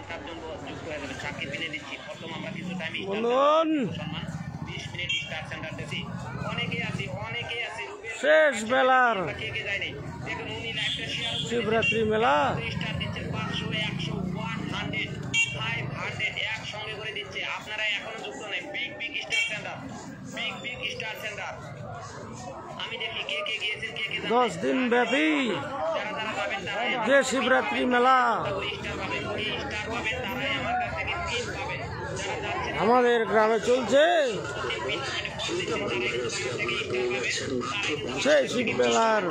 7জন যুক্ত হয়ে যাবে। চাকরি পিনে দিচ্ছি প্রথম আমরা কিছু টাইম সম্মান 20 মিনিট স্টার সেন্টার দিচ্ছি। অনেকে আছে শেষ বেলার কে কে যায়নি দেখুন উনি লাইভটা শেয়ার করে শিবরাত্রি মেলা স্টার দিচ্ছে 500 100 100 500 এক সঙ্গে করে দিচ্ছে। আপনারা এখনো যুক্ত নেই। Big star centre big star centre আমি দেখি কে কে গিয়েছেন কে কে 10 দিন ব্যাপী যারা যারা যাবেন তারা যে শিবরাত্রি মেলা স্টার পাবেন স্টার পাবেন তারাই আমার কাছ থেকে পিন পাবেন। যারা যাচ্ছেন আমাদের গ্রামে চলছে সেই শিব মেলার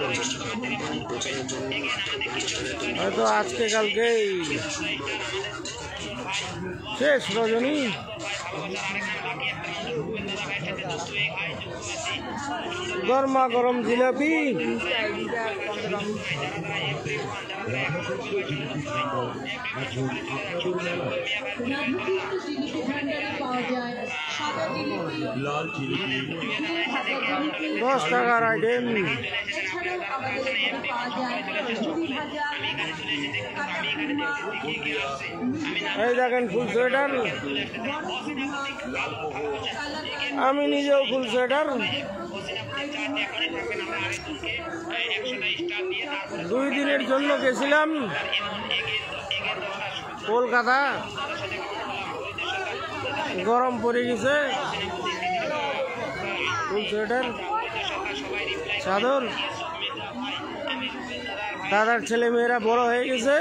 হয়তো আজকে কালকেই শেষ রজনী। গরমা গরম জিলাপি লাল জিলিপি 10 টাকার আইটেম। এই দেখেন ফুল সোয়েটার, আমি নিজেও ফুল সোয়েটার। 2 দিনের জন্য গেছিলাম কলকাতা, গরম পড়ে গেছে। ফুল সোয়েটার চাদর, দাদার ছেলে মেয়েরা বড় হয়ে গেছে।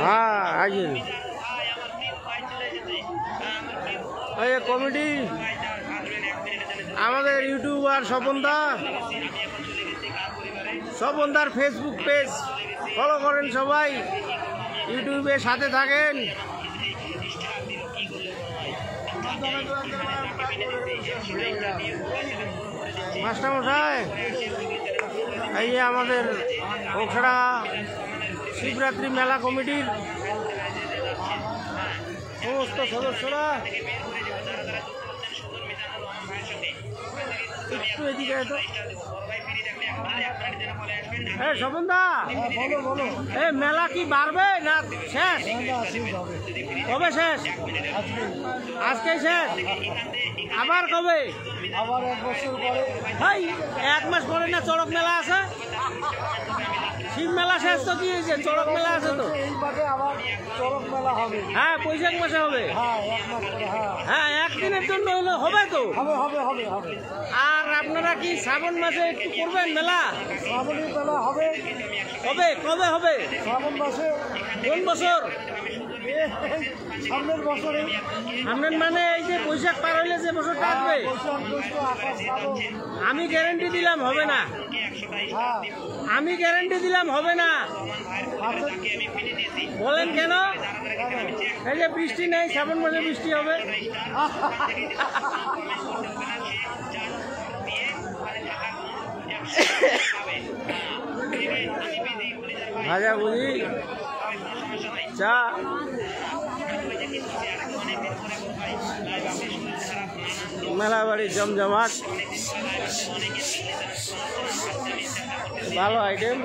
হ্যাঁ আইন কমিটি আমাদের ইউটিউবার স্বপনদার ফেসবুক পেজ ফলো করেন সবাই, ইউটিউবের সাথে থাকেন। মাস্টারমশাই এই যে আমাদের ওখড়া শিবরাত্রি মেলা কমিটির সমস্ত সদস্যরা একটু এদিকে তো। স্বপনদা এই মেলা কি বাড়বে না শেষ? কবে শেষ? আজকেই শেষ, আবার কবে? আবার 1 বছর পরে। ভাই 1 মাস পরে না চড়ক মেলা আছে? শিব মেলা শেষ তো কি হয়েছে, চড়ক মেলা আছে তো। এই মাসে আবার চড়ক মেলা হবে। হ্যাঁ বৈশাখ মাসে হবে। হ্যাঁ 1 মাস পরে। হ্যাঁ 1 দিনের জন্য হলে হবে তো। হবে। আর আপনারা কি শ্রাবণ মাসে একটু করবেন মেলা? শ্রাবণী মেলা হবে। কবে হবে? শ্রাবণ মাসে। কোন বছর? সামনের বছরে। সামনের মানে এই যে বৈশাখ পার হইলে যে বছরটা আসবে। আমি গ্যারেন্টি দিলাম হবে না। আমি গ্যারেন্টি দিলাম হবে না। বলেন কেন? এই যে বৃষ্টি নেই, শ্রাবণ মাসে বৃষ্টি হবে। ভাজা বুঝি চা মেলা বাড়ি জমজমাট, ভালো আইটেম।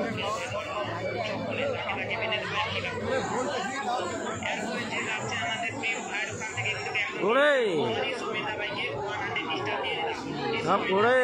ঘুরে সব ঘুরে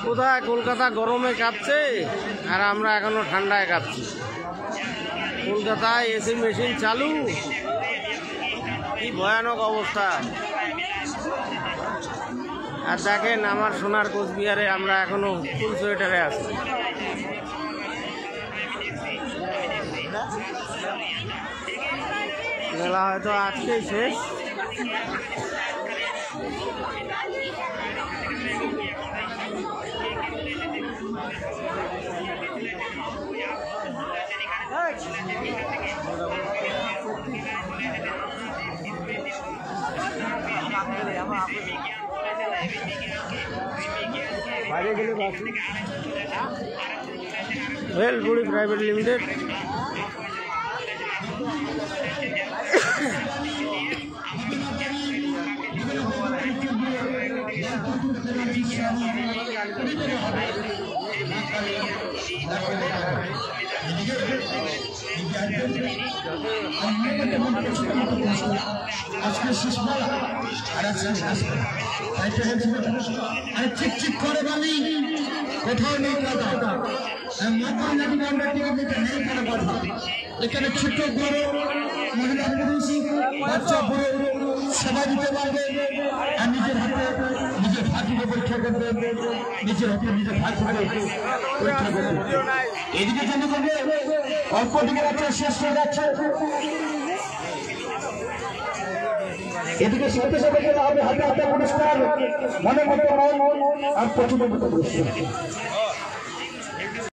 কোথায় কলকাতা গরমে কাঁপছে আর আমরা এখনো ঠান্ডায় কাঁপছি। কলকাতায় এসি মেশিন চালু, কি ভয়ানক অবস্থা। আর দেখেন আমার সোনার কোচবিহারে আমরা এখনো ফুল সোয়েটারে আছি। মেলা হয়তো আজকেই শেষ। Bhelpuri private limited. আজকে শেষ মেলা আর চিকচিক করে বলি কোথাও নেই কথা, এখানে ছোট বড় মহিলা পুরুষ বাচ্চা বড় সবাই দিতে পারবে আর নিজের হাতে নিজের ভাগ্যকে পরীক্ষা করবে, নিজের হাতে নিজের ভাগ্যকে পরীক্ষা করবে। এদিকে যেন করবে অল্প দিকে যাচ্ছে, শেষ হয়ে যাচ্ছে। এদিকে সাথে সাথে হবে হাতে হাতে পুরস্কার, মনে মতো আর প্রচুর পুরস্কার।